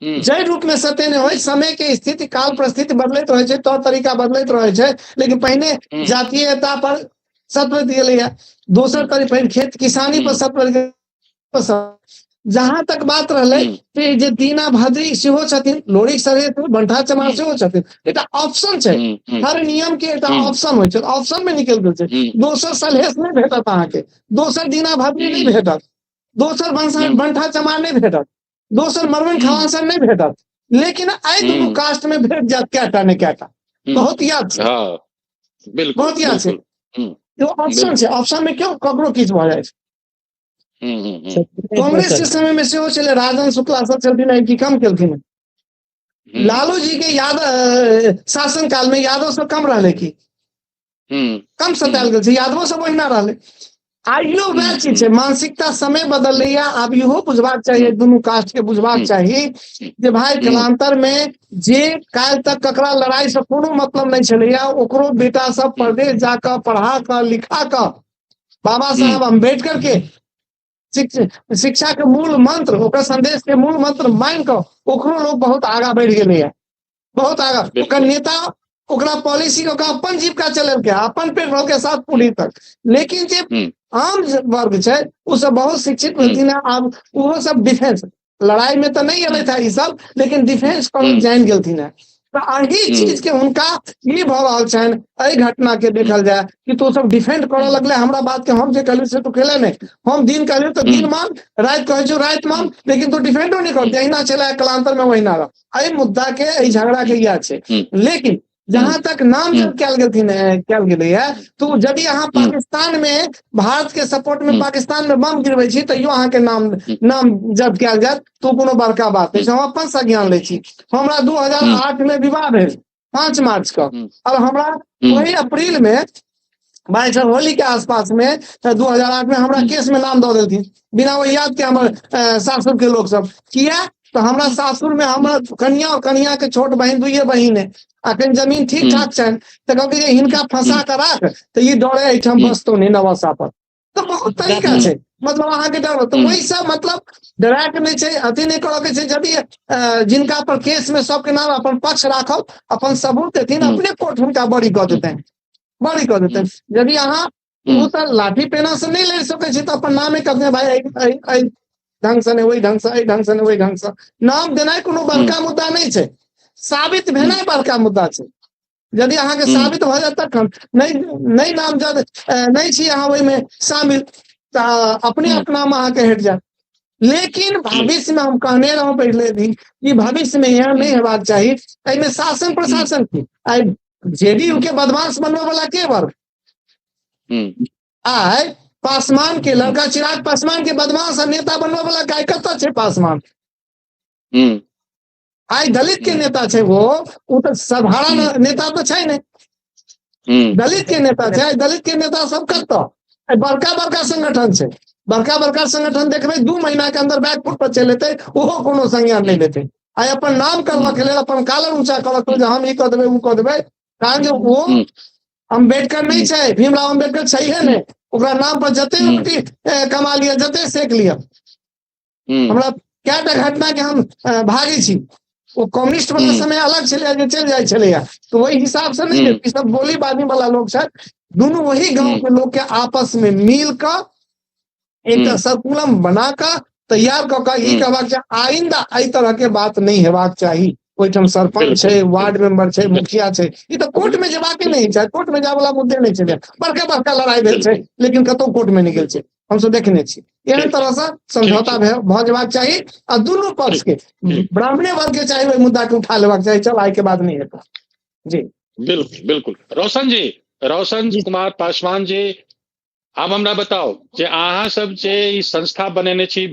जय रूप में सतेने हो। समय के स्थिति काल परिस्थिति बदलैत रहे छै, तौर तरीका बदलैत रहे छै, लेकिन पहले जातीयता पर सत्व दिए दोसर तरफ पहिने खेत किसानी पर सत्व। जहां तक बात रहले जे दीना भद्री सेहो छथिन, लोरिक सरे बंठा चमार सेहो छथिन, एटा ऑप्शन छै, हर नियम के एटा ऑप्शन होय छै, ऑप्शन में निकल गेल छै। दोसर सलहेश नहीं भेटत अहाँ के, दोसर दीना भद्री नहीं भेटत, दोसर बंठा चमार नहीं भेटत, दोसर मरवन खवासर नहीं भेटत, लेकिन आई दुनू कास्ट में भेट जात कैटा ने कैटा। बहुत याद छै, बहुत याद छै। जो ऑप्शन है, ऑप्शन में क्यों ककरो किछ भ जाय छै। कांग्रेस के समय में सेहो छलै, राजन शुक्ला सब छलखिन है कि कम केलखिन है। लालू जी के यादव शासन काल में यादव सब कम रहले की कम सतायल गेल छै, यादवो सब ओहिना रहले। आइयो वएह चीज छै, मानसिकता समय बदललै। आब इहो बुझबाक चाहिए, दुनू कास्ट के बुझबाक चाही जे भाई कालांतर में जे काल तक ककरा लड़ाई से कोनो मतलब नहीं छलैया, ओकरो बेटा सब परदेश जाकर पढ़ा कर लिखा कर बाबा साहब अम्बेडकर के शिक्षा के मूल मंत्र, ओकर संदेश के मूल मंत्र मान कर ओकरो लोग बहुत आगा बढ़ गेलै है, बहुत आगा। ओकर नेता ओकरा पॉलिसी ओकरा अपन जीविका चलेलकै, अपन पेट भर के साथ पूरी तक। लेकिन जे आम वर्ग छै उ सब बहुत शिक्षित भेलखिन है। आब वो सब डिफेंस लड़ाई में तो नहीं एले था ई सब, लेकिन डिफेंस कर जान गेलखिन है। तो अही चीज के हुनका ई भ रहल छनि, एहि घटना के देखल जाए कि तो सब डिफेंड करऽ लगले हमरा बात के। हम जे कहलियै से तो केले नहीं, हम दिन कहलियै तो दिन मान, रात कहै छौ रात मान, लेकिन तो डिफेंडो नहीं करते। अहिना चला कालांतर में वहिना रह। एहि मुद्दा के एहि झगड़ा के इएह छै। लेकिन जहां तक नाम जब कयल गेलै है, तो यदि अहाँ पाकिस्तान में भारत के सपोर्ट में पाकिस्तान में बम गिरबै छी तैयो अहाँ के नाम जब कयल जायत तो कोनो बड़का बात नहीं छै। हम अपन संज्ञान लै छी। हमरा 2008 में विवाह भेल 5 मार्च का, और हमरा वही अप्रैल में भाई साहब होली के आसपास में 2008 में हमरा केस में नाम दऽ देलथिन बिना वही याद के हमर सासुर के लोग सब। किया तो हमरा सासुर में हमर कनिया और कनिया के छोट बहन 2 बहिन है, अखन जमीन ठीक ठाक छनि, तो कहलकै जे हिनका फंसा कर राख तो ये डरे एहिठाम बसतो नहीं नवासा पर। तो बहुत तरीका छै, मतलब अहाँ के डर तो वही सब, मतलब डरा के नहीं छै, अथी नहीं करऽ के छै। यदि जिनका पर केस में सबके नाम अपन पक्ष राखब, अपन सबूत देथिन, अपने कोर्ट हुनका बरी कऽ देतनि, बरी कऽ देतनि। यदि अहाँ उ तऽ लाठी पेना से नहीं लड़ सकै छी, तो अपन नामे कहते भाई ढंग से नहीं, वही ढंग से, ढंग से नहीं, वही ढंग से। नाम देनाइ कोनो बड़का मुद्दा नहीं छै, साबित भेनाइ बड़का मुद्दा छै। यदि अहाँ के साबित भ जात तखन नहीं नामजद नहीं छी अहाँ ओहि में शामिल, तऽ अपने आप नाम अहाँ के हट जायत। लेकिन भविष्य में हम कहने रहूं पहले भी कि भविष्य में यहाँ नहीं हेबाक चाही। एहिमे शासन प्रशासन की आई जेडीयू के बदमाश बनने वाला के वर्ग, आई पासवान के लड़का चिराग पासवान के बदमाश नेता बनने वाला काय कतऽ छै पासवान? आई दलित के नेता छै, वो तो साधारण नेता तो छै नहीं, दलित के नेता छै। दलित के नेता सब कतऽ बड़का बड़का संगठन छै, बड़का बड़का संगठन देखबै 2 महीना के अंदर बैकफुट पर चल एतै, ओहो कोनो संज्ञान नहीं लेतै। आई अपन नाम करबा के लेल अपन कालर ऊंचा करऽ जे हम ई कऽ देबै उ कऽ देबै, कारण जे वो अम्बेडकर नहीं छै, भीमराव अम्बेडकर छैहे नहीं। ओकरा नाम पर जते रोटी कमा लिया, जते सेक लिया। हमरा कएटा घटना के हम भागी छी, वो कम्युनिस्ट वाला समय अलग चले जे चल जाय छलैया, तो वही हिसाब से नहीं। ई सब बोली बानी वाला लोग छै, दोनों वही गांव के लोग के आपस में मिल कर एक सर्कुलम बना कर तैयार कऽ के ई कहबाक चाही आइंदा एहि तरह के बात नहीं हेबाक चाही। ओहिठाम सरपंच छै, वार्ड मेंबर छै, मुखिया छै, ई तो कोर्ट में जेबाके नहीं छै। कोर्ट में जाय वाला मुद्दे नहीं छै, बड़का बड़का लड़ाई भेल छै लेकिन कतौ कोर्ट में नहीं गेल छै, हम सब देखने छी। एहन तरह से समझौता भ जेबाक चाही आ दुनू पक्ष के ब्राह्मणे वर्ग के चाही ओहि मुद्दा के उठा लेबाक चाही। चल आइ के बाद नहीं हेतै जी। बिल्कुल बिल्कुल। रोशन कुमार पासवान जी, आब हमरा बताओ जे अहाँ सब जे ई संस्था बनेने छी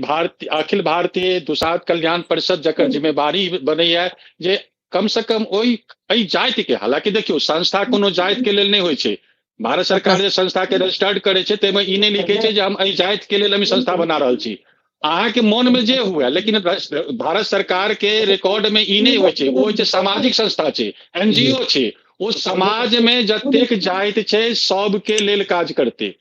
अखिल भारतीय दुसाध कल्याण परिषद, जकर जिम्मेवारी बनैया जे कम से कम ओहि जाति के, हालांकि देखियो संस्था कोनो जाति के लेल नहीं होइ छै। भारत सरकार जे संस्था के रजिस्टर्ड करे छै ताहिमे ई नहीं लिखे छै जे हम एहि जाति के लेल हम संस्था बना रहल छी। अहाँ के मन में जे हुए, लेकिन भारत सरकार के रिकॉर्ड में ई नहीं होइ छै। वो छै सामाजिक संस्था छै, एनजीओ छै, वो समाज में जतेक जाति छै सबके लेल काज करते।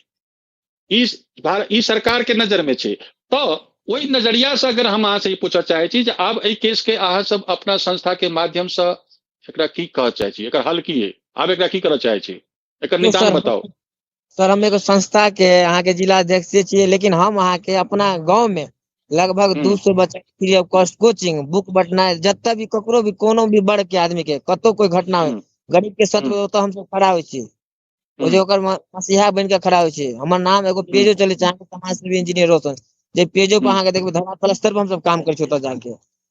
ई सरकार के नजर में छै। तो वही नजरिया से अगर हम अहाँ से पूछऽ चाहे छी जे आब एहि केस के अहाँ सब अपना संस्था के माध्यम से एकरा की कहऽ चाहे छी, एकर हल की है, आब एकरा की करऽ चाहे छी, एकर निदान बताओ। सर हम एगो संस्था के अहाँ के जिला अध्यक्ष छियै, लेकिन हम अहाँ के अपना गांव में लगभग 200 बच्चा free of cost coaching book बटनाई, जतऽ भी ककरो भी कोनो भी वर्ग के आदमी के कतौ कोई घटना हो, गरीब के सत्व ओतऽ हम सब खड़ा होइ छी, ओ जे ओकर मसीहा बन के खड़ा होइ छै। हमर नाम एगो पेजो चले छै समाज सेवी इंजीनियर रोशन, जे पेजो पर अहाँ के देखबै धरनास्थल स्तर पर हम सब काम करै छी ओतऽ जाके।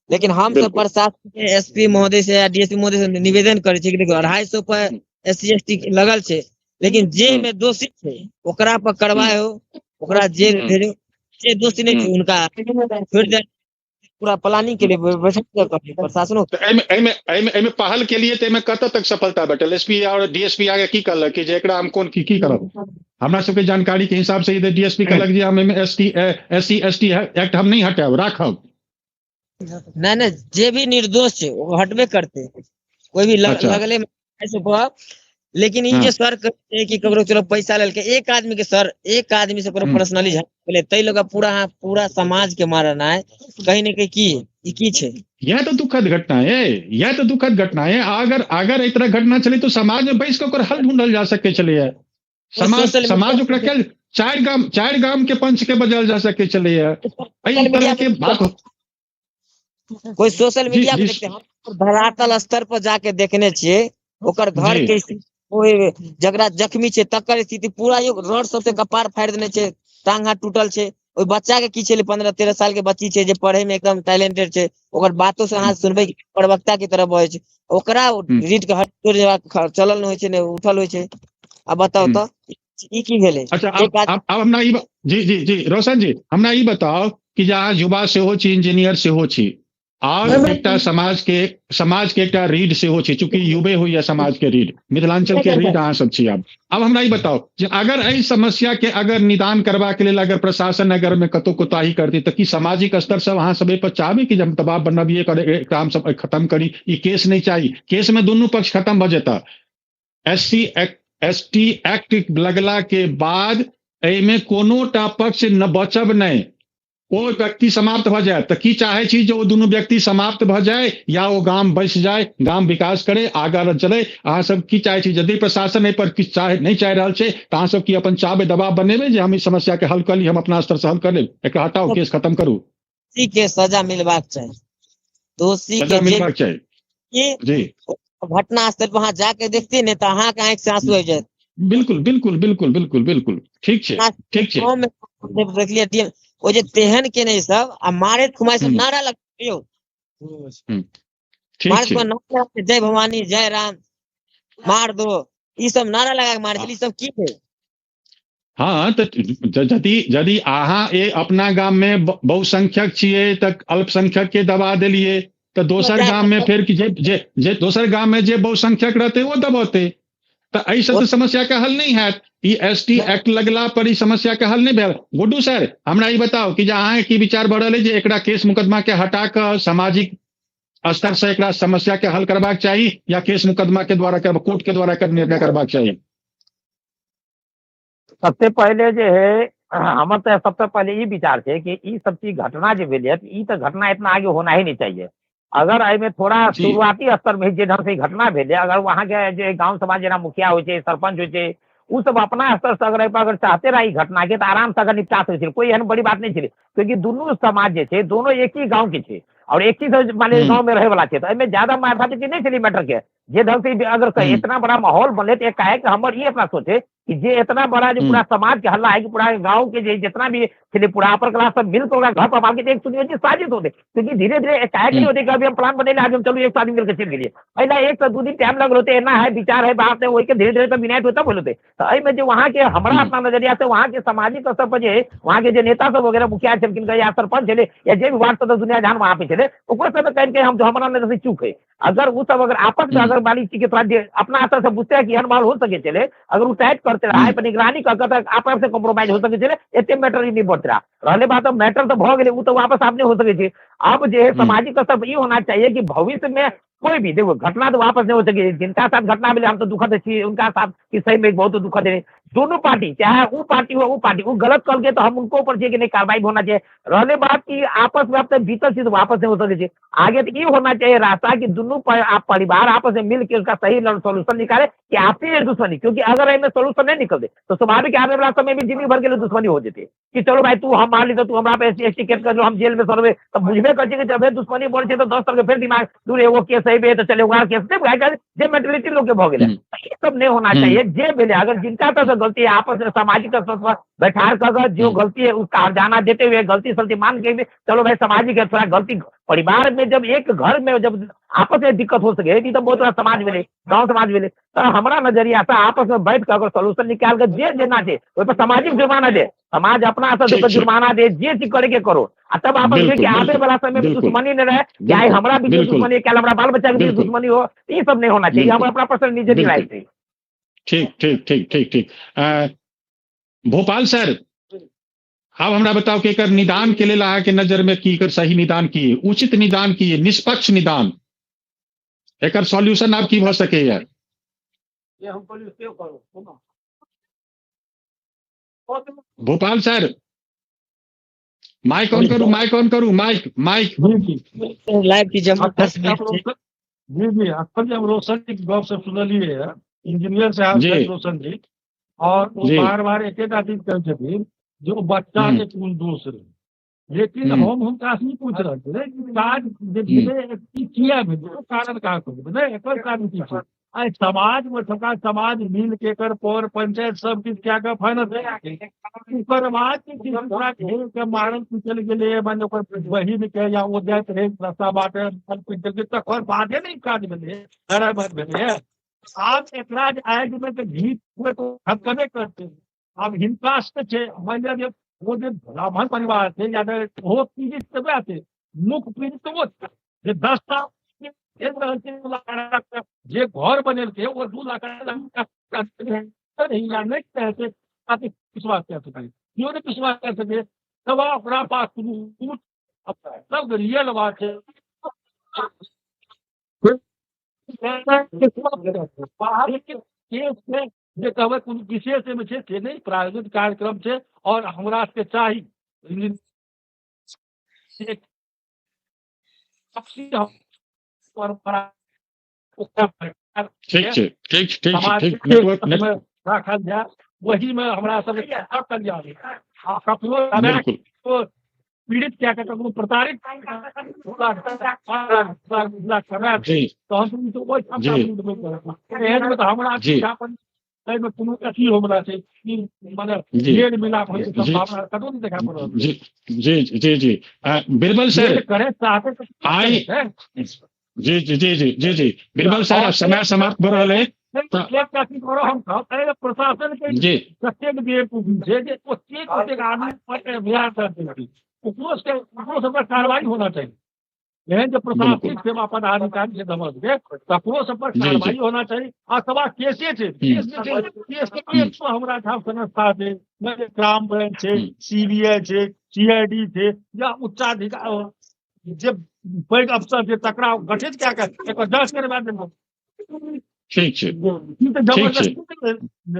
लेकिन हम सब प्रशासन के एसपी महोदय से या डीएसपी महोदय से निवेदन करे छी कि देखो 250 पर SC ST लगल छै, लेकिन जे में दोषी थे ओकरा पर करवाए हो, ओकरा जेल भेजो। जे दोषी नहीं थे उनका फिर दे, पूरा प्लानिंग के लिए बैठक कर प्रशासनों तो एमे पहल के लिए तो एमे कत तक सफलता भेटल? एसपी और डीएसपी आगे की कहलक कि जे एकरा हम कोन की करब? हमरा सबके जानकारी के हिसाब से डीएसपी कहलक जे हम एमे एससी एसटी एक्ट हम नहीं हटाब, राखब। नहीं जे भी निर्दोष है वो हटबे करते, कोई भी अच्छा। लगले में ऐसे बह। लेकिन हाँ। ये सर कहते हैं कि ककरो चलो पैसा लेके एक आदमी के सर एक आदमी से पर्सनली झगड़े तई लोग पूरा समाज के मारना है कहीं न कहीं की छे। यह तो दुखद घटना है, यह तो दुखद घटना है। अगर एक तरह घटना चले तो समाज में बैस के ओकर हल ढूंढल जा सके चले है। समाज ओकरा के चार गाम के पंच के बदल जा सके चले है। एहि तरह के बात कोई सोशल जी, मीडिया पे जी। देखते हैं, हम धरातल स्तर पर जाके देखने छिए ओकर घर जी। के स्थिति, कोई जकरा जख्मी छे तकर स्थिति पूरा रड सबसे कपार फाड़ देने छे, टांग हाथ टूटल छे। ओई बच्चा के की छे 15-13 साल के बच्ची छे जे पढ़े में एकदम टैलेंटेड छे, ओकर बातों से अहाँ सुनबे कि प्रवक्ता की तरह बहे छे, ओकरा रीड के हट तोड़ चलल न होय छे ने उठल होय छे। अब बताओ तो ई की भेले? अच्छा, एक आदमी अब हमरा जी रोशन जी, हमरा ई बताओ कि जहाँ युवा सेहो छी, इंजीनियर सेहो छी, और एकटा समाज के एकटा रीड सेहो छी, चूंकि युवे होइए समाज के रीड, मिथिलांचल के रीड अहाँ सब छी। अब हमरा ई बताओ जे अगर एहि समस्या के अगर निदान करबा के लेल अगर प्रशासन अगर में कतौ कोताही करती तो की सामाजिक स्तर से अहाँ सब पर चाहबे कि जब दबाव बनबिए करे काम सब खत्म करी, ई केस नहीं चाहिए, केस में दुनू पक्ष खत्म भ जेता। एससी एसटी एक्ट लगला के बाद एहिमे कोनो टा पक्ष न बचब नहीं, ओ व्यक्ति समाप्त भ जाए तो की चाहे छी जो दुनू व्यक्ति समाप्त भ जाए या वो गाम बस जाए, गाम विकास करे, आगे चले? अहाँ सब की चाहे छी? यदि प्रशासन एहि पर किछु नहीं चाह रहल छै तो अहाँ सब की अपन चाहबे दबाव बनेबे जे हम ई समस्या के हल कर ली, हम अपना स्तर से हल कर लेब, एकरा हटाओ, केस खत्म करू? दोषी के सजा मिलबाक चाहिए, दोषी सजा के मिलबाक चाहिए ये जी। घटना स्थल पर वहां जाके देखते ने तो अहाँ के आंख से आंसू आ जाए। बिल्कुल बिल्कुल बिल्कुल बिल्कुल बिल्कुल ठीक छै, ठीक छै। गाँव में देखलिए टीएम वो जे तेहन के नहीं सब आ मारे खुमाई सब नारा लगते ठीक मारे छै। को नारा लगते, जय भवानी जय राम मार दो, ई सब नारा लगा के मार ई सब की है? हाँ तो यदि अहाँ अपना गाम में बहुसंख्यक छियै तो अल्पसंख्यक के दबा देलिए तो दोसर गाम में फिर जे दोसर गाम में जे बहुसंख्यक रहते वो दबोते, तो एहि से तो समस्या का हल नहीं हैत। ई एसटी एक्ट लगला पर ई समस्या का हल नहीं भेल। गुड्डू सर हमरा ई बताओ कि जे अहाँ की विचार बढ़ रहल है जे एकरा केस मुकदमा के हटा कर सामाजिक स्तर से एकरा समस्या के हल करबाक चाही या केस मुकदमा के द्वारा कोर्ट के द्वारा निर्णय करबाक चाही? सबसे पहले जो है हमर तो सबसे पहले ये विचार है कि ई सब चीज घटना जो भेल ई तो घटना इतना आगे होना ही नहीं चाहिए। अगर एहिमे थोड़ा जी। शुरुआती स्तर में जे ढंग से ई घटना भेले, अगर वहाँ के जो गांव समाज जेना मुखिया हो सरपंच हो उ सब अपना स्तर से अगर चाहते रहा ई घटना के तो आराम से अगर निपटा सकते, कोई एहन बड़ी बात नहीं छे, क्योंकि दोनों समाज जे छे दोनों एक ही गांव के छे और एक ही माने गांव में रहे वाला छे, तो एहिमे ज्यादा माथापच्ची नहीं चली मैटर के। जे ढंग से अगर इतना बड़ा माहौल बने तो एक है कि हमर ये अपना सोचे कि जे इतना बड़ा जो पूरा समाज के हल्ला है कि पूरा गांव के जितना भी थे पूरा अपर क्लास सब मिलकर घर पर मार के एक सुनियोजित साजिश होते, क्योंकि धीरे धीरे एक नहीं होते कि अभी हम प्लान बने आज हम चलो एक आदमी मिलकर चल गए, पहला एक से 2 दिन टाइम लग होते, ना है विचार है बात है वही के धीरे धीरे तो विनायत होता बोलते। तो अमे जो वहाँ के हमारा अपना नजरिया से वहाँ के सामाजिक स्तर पर जो वहाँ के जो नेता सब वगैरह मुखिया छलकिन या सरपंच चले या जो भी वार्ड सदस्य दुनिया जहां वहाँ पे चले ओकरो सब कह के हम जो हमारा नजर से चूक है, अगर वो सब अगर आपस में अगर वाली चीज के थोड़ा अपना स्तर से बुझते हैं कि हर माल हो सके चले, अगर वो टाइट करते रहा है निगरानी करता आपस से कॉम्प्रोमाइज हो सके चले, इतने मैटर ही नहीं बढ़ते रहा रहले बात। मैटर तो भ गए वो तो वापस आपने हो सके। अब जो है सामाजिक स्तर पर ये होना चाहिए कि भविष्य में कोई भी देखो घटना तो वापस नहीं हो सके, जिनका साथ घटना मिले हम तो दुखद है उनका साथ कि सही में बहुत दुखद है। दोनों पार्टी चाहे वो पार्टी हो वो पार्टी वो गलत कर गए तो हम उनको ऊपर चाहिए कि नहीं कार्रवाई होना चाहिए। रहने बात की आपस में अब भीतर से तो वापस नहीं हो सके, आगे तो ये होना चाहिए रास्ता कि दोनों आप परिवार आपस में मिल के उसका सही सोल्यूशन निकाले कि आपसी दुश्मनी, क्योंकि अगर इनमें सोल्यूशन नहीं निकलते तो स्वाभाविक आने वाला समय में जिंदगी भर के लिए दुश्मनी हो जाती है कि चलो भाई तू हम मान ली तो तू हमारा एसटी केस कर लो हम जेल में सर्वे तो बुझबे कर कि जब दुश्मनी बढ़ तो 10 साल के फिर दिमाग दूर एगो केस है तो चले केस जे मेंटेलिटी लोग के भ गेले, ये सब नहीं होना चाहिए। जे भेले अगर जिनका तरफ गलती है, आपस में सामाजिक स्तर पर बैठा कर जो गलती है उसका हर्जाना देते हुए गलती सलती मान के भी चलो भाई सामाजिक है, थोड़ा गलती परिवार में जब एक घर में जब आपस में दिक्कत हो सके तो बहुत बड़ा समाज मिले, गाँव समाज मिले। तो हमारा नजरिया था आपस में बैठ कर अगर सोल्यूशन निकाल कर जे देना चाहिए वही पर सामाजिक जुर्माना दे, समाज अपना असर ठीक, ठीक। जुर्माना दे, जे चीज करे के करो। आ तब आपस में बिल्कुल, आवे बिल्कुल, वाला समय में बिल्कुल, दुश्मनी नहीं रहे, क्या बिल्कुल, हमारा बीच में बिल्कुल, दुश्मनी है, क्या हमारा बाल बच्चा के बीच बिल्कुल, दुश्मनी हो, ये सब नहीं होना चाहिए। हम बिल्कुल, अपना पर्सनल निजी बिल्कुल। राइट है। ठीक ठीक ठीक ठीक ठीक भोपाल सर, अब हमरा बताओ कि एकर निदान के लेल अहाँ के नजर में की एकर सही निदान की है, उचित निदान की है, निष्पक्ष निदान, एकर सॉल्यूशन आप की भ सकैया? ये हमको लिखते करो सुनो। भोपाल सर, माइक ऑन करू, माइक ऑन करू, माइक माइक। जी जी लाइव की जमा जी जी अक्सर जब रोशन की गप से सुनलिए है इंजीनियर साहब जी। रोशन जी, और वो जी। बार बार एक चीज कहते छथिन जो बच्चा के कोन दोष रहे, लेकिन हम हुनका से पूछ रहे थे कि काज जे भेलै ई किया भेलै, कारण का भेलै, एकर कारण की छै? आई समाज में सबका समाज मिल के कर पौर पंचायत सब चीज क्या का फाइनल ओकर बाद के मारल पिटल गेलै, माने ओकर बहिन के या ओ जाइत रहे रास्ता बाटे पिटल तकर बादे नहीं काज भेलै, बराबर भेलै। आप एकरा आज में तो गीत हुए तो खत्मे करते, अब हिंसा से मान लिया वो जो ब्राह्मण परिवार थे या वो पीड़ित तबे थे, मुख्य पीड़ित वो थे जे 10 साल जे घर बने थे वो 2 लाख नहीं कहते विश्वास कर सके, क्यों नहीं विश्वास कर सके? तब अपना पास सब रियल बात है। बाहर के केस में जे कहबै कोनो विशेष में छै से नहीं, प्रायोजित कार्यक्रम छै और हमरा के चाही परंपरा ठीक छै, ठीक ठीक समाज ठीक, के नेटवर्क में राखल जाए, वही में हमरा सब कल्याण है। आ कखनो बिल्कुल पीड़ित क्या कहते हैं प्रताड़ित जी तो हम तो वो जी एहन में तो हमरा जी विज्ञापन में कोनो अथी होबला छै कि माने जी मेल मिलाप होय जी संभावना कतौ नहीं देखा पड़ रहल जी जी जी जी बिरबल सर करे चाहते तो आई जी जी जी जी जी जी बिरबल सर, समय समाप्त भ रहल है। हम प्रशासन के जी प्रत्येक बेवकूफी छै जे ओतेक आदमी पर बिहार करते ओकरो सब पर कार्रवाई होना चाहिए। एहन जो प्रशासनिक सेवा पदाधिकारी से समझ के तकरो सब पर कार्रवाई होना चाहिए। अथवा केसे छै केस के एक तो हमरा ठाम संस्था छै, क्राइम ब्रांच छै, सीबीआई छै, सीआईडी छै या उच्चाधिकारी जे पैघ अफसर छै तकरा गठित क्या कर एक जांच करवा देबो। ठीक छै, ई तो जबरदस्ती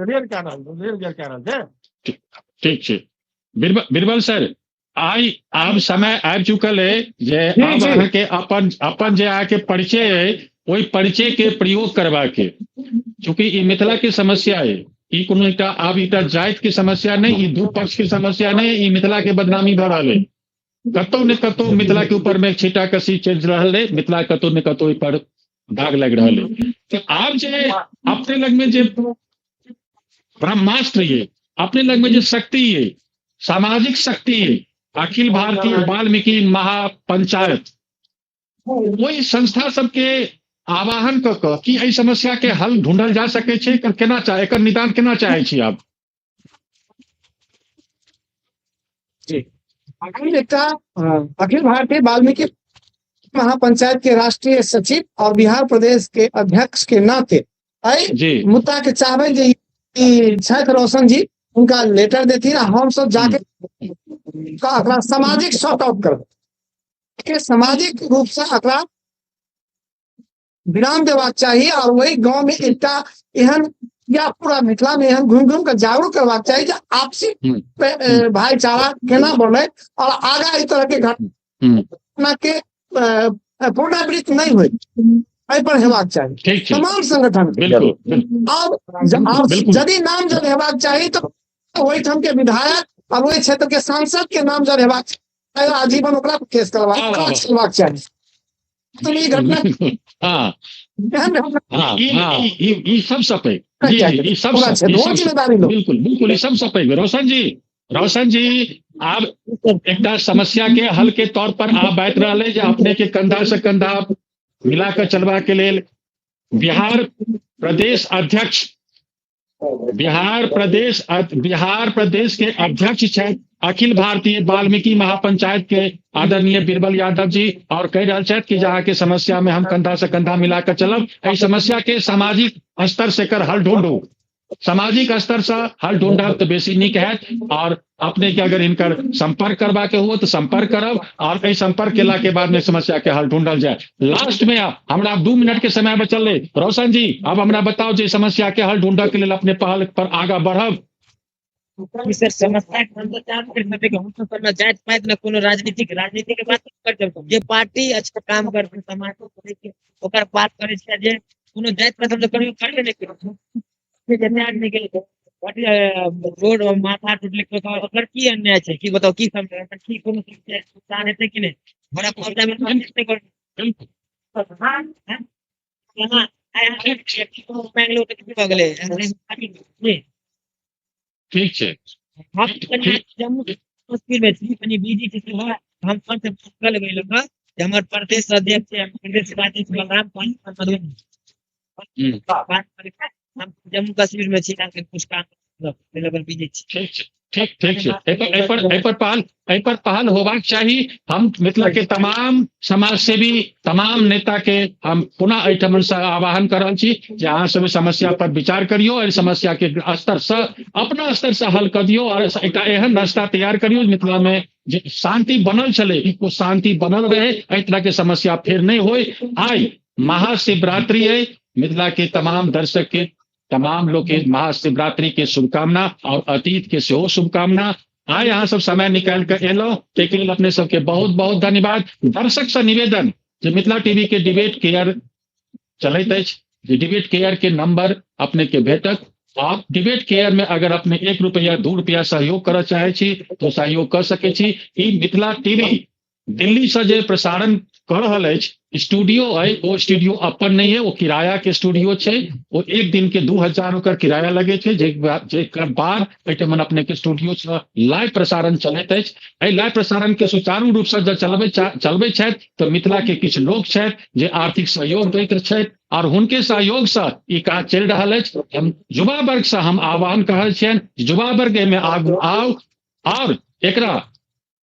रेल क्या रहल छै। ठीक छै बिरबल सर, आई आब समय आबि चुकल है जे आब अहाँ के अपन जे अहाँ के परिचय है ओहि परिचय के प्रयोग करबा के, चूंकि ई मिथिला के समस्या है, ई कोनो एकटा आब एकटा जाति के समस्या नहीं, ई दू पक्ष के समस्या नहीं, ई मिथिला के बदनामी भ रहल है। कतौ ने कतौ मिथिला के ऊपर में छीटा कसी चल रहल है, मिथिला कतौ ने कतौ पर दाग लग रहा है। तो आप जे अपने लग में जे ब्रह्मास्त्र ये, अपने लग में जो शक्ति है, सामाजिक शक्ति है, अखिल भारतीय वाल्मीकि महापंचायत, वही संस्था सबके आवाहन क के कि एहि समस्या के हल ढूंढल जा सके छै, केना चाहे एकर निदान केना चाहे छी आप? अखिल भारतीय वाल्मीकि महापंचायत के राष्ट्रीय सचिव और बिहार प्रदेश के अध्यक्ष के नाते मुद्दा के चाहबे जे रोशन जी उनका लेटर देती हम सब जाके सामाजिक सॉर्ट आउट कर सामाजिक रूप से अकरा विराम देवा चाहिए और वही गांव में एक एहन या पूरा मिथिला में एहन घूम के जागरूक करवा चाहिए आपसी भाईचारा केना बढ़े और आगा इस तरह के घटना के पुनरावृत्ति नहीं हुई पर हेबाक चाहिए तमाम संगठन अब यदि नाम जब हेबाक चाहिए तो वही ठाम के विधायक और वही क्षेत्र के सांसद के नाम जब हेबाक चाहिए आजीवन ओकरा केस करवाक चाहिए। तो ये घटना जी क्या जी करी ई सब पूरा सब क्षेत्र ई वो सब जिम्मेदारी लो बिल्कुल बिल्कुल ई सब पैघ रोशन जी आब एकटा समस्या के हल के तौर पर आप बात रहे जे अपने के कंधा से कंधा मिला कर चलबा के लेल बिहार प्रदेश अध्यक्ष बिहार प्रदेश के अध्यक्ष छथि अखिल भारतीय वाल्मीकि महापंचायत के आदरणीय बीरबल यादव जी और कह रहे छथि कि जहाँ के समस्या में हम कंधा से कंधा मिलाकर चलब एहि समस्या के सामाजिक स्तर से कर हल ढूंढू सामाजिक स्तर से हल ढूंढब तो बेसी नीक हैत और अपने के अगर इनकर संपर्क करबा के हो तो संपर्क करब और एहि संपर्क केला के बाद में समस्या के हल ढूंढल जाए लास्ट में हमरा 2 मिनट के समय बचल है रोशन जी अब हमरा बताओ जे समस्या के हल ढूंढ के लेल अपने पहल पर आगा बढ़ब सर समस्या के हम तो चाहते कर सकते कि हम तो सर में जात पात में कोनो राजनीति के बात कर जब जे पार्टी अच्छा काम करते समाज को करे के ओकर बात करे छै जे कोनो जात पात हम तो करियो कर नहीं करो जे जने आदमी के रोड और माथा टूटले को ओकर की अन्याय छै की बताओ की समझ की कोनो नुकसान हेतै कि नहीं बड़ा पर्दा में हम नहीं कर हां यहाँ आया बैंगलोर के किसी बगले ठीक छै हम जम्मू मुश्किल में थी कनी बिजी थी हम से कल गए लगा हमारे प्रदेश अध्यक्ष है प्रदेश उपाध्यक्ष बलराम पानी मधुबनी बात करके हम जम्मू कश्मीर में छी कुछ काम लेवल बिजी छी ठीक छै एहि पर पहल होबाक चाही हम मिथिला के तमाम समाज सेवी तमाम नेता के हम पुनः एहिठाम से आह्वान कर रहल छी जे अहाँ सब समस्या पर विचार करियो और समस्या के स्तर से अपना स्तर से हल कर दियो और एक एहन रास्ता तैयार करियो मिथिला में जे शांति बनल चले वो शांति बनल रहे एहि तरह के समस्या फिर नहीं होय आइ महाशिवरात्रि है मिथिला के तमाम दर्शक के तमाम लोग के महाशिवरात्रि के शुभकामना और अतीत के सेहो शुभकामना आइ अहाँ सब समय निकाल कर एलहुं ताहि लेल अपने सबके बहुत बहुत धन्यवाद दर्शक से निवेदन जे मिथिला टीवी के डिबेट केयर चलैत अछि जे डिबेट केयर के नंबर अपने के भेटत आप डिबेट केयर में अगर अपने 1 रुपया 2 रुपया सहयोग करऽ चाहे छी तो सहयोग कर सके छी ई मिथिला टीवी दिल्ली से जे प्रसारण कर रहल अछि स्टूडियो है वो स्टूडियो अपन नहीं है वो किराया के स्टूडियो छै वो एक दिन के 2000 ओकर किराया लगे छै जेकर बाद एहिठाम अपने के स्टूडियो से लाइव प्रसारण चलैत अछि एहि लाइव प्रसारण के सुचारू रूप से जब चलबै छथि तो मिथिला के किछु लोग छथि जे आर्थिक सहयोग दैत छथि और हुनके सहयोग से ई काज चलि रहल अछि हम युवा वर्ग से हम आह्वान कर रहल छियनि युवा वर्ग एहिमे आगू आओ और एकरा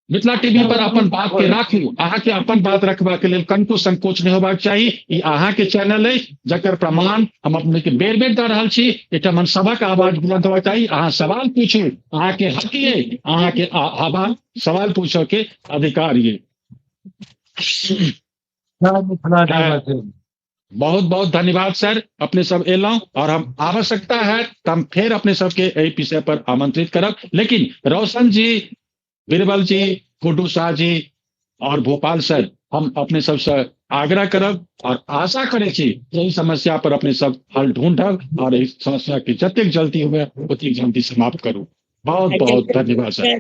मिथिला टीवी पर अपन बात के राखू अहाँ के अपन बात रखबा के लेल कनिको संकोच नहीं होबाक चाही ई अहाँ के चैनल है जकर प्रमाण हम अपने के बेर बेर दऽ रहल छी एहिठाम हम सबक आवाज बुलंद होबाक चाही अहाँ सवाल पूछू अहाँ के हक ये अहाँ के आवाज सवाल पूछो के अधिकार ये बहुत बहुत धन्यवाद सर अपने सब एलहुं और हम आवश्यकता है तो हम फिर अपने सबके एहि विषय पर आमंत्रित करब लेकिन रोशन जी बीरबल जी गुड्डू शाह जी और भोपाल सर हम अपने सबसे आग्रह करब और आशा करे छी यही समस्या पर अपने सब हल ढूंढब और इस समस्या के जतेक जल्दी हुए उतनी जल्दी समाप्त करूं बहुत बहुत धन्यवाद सर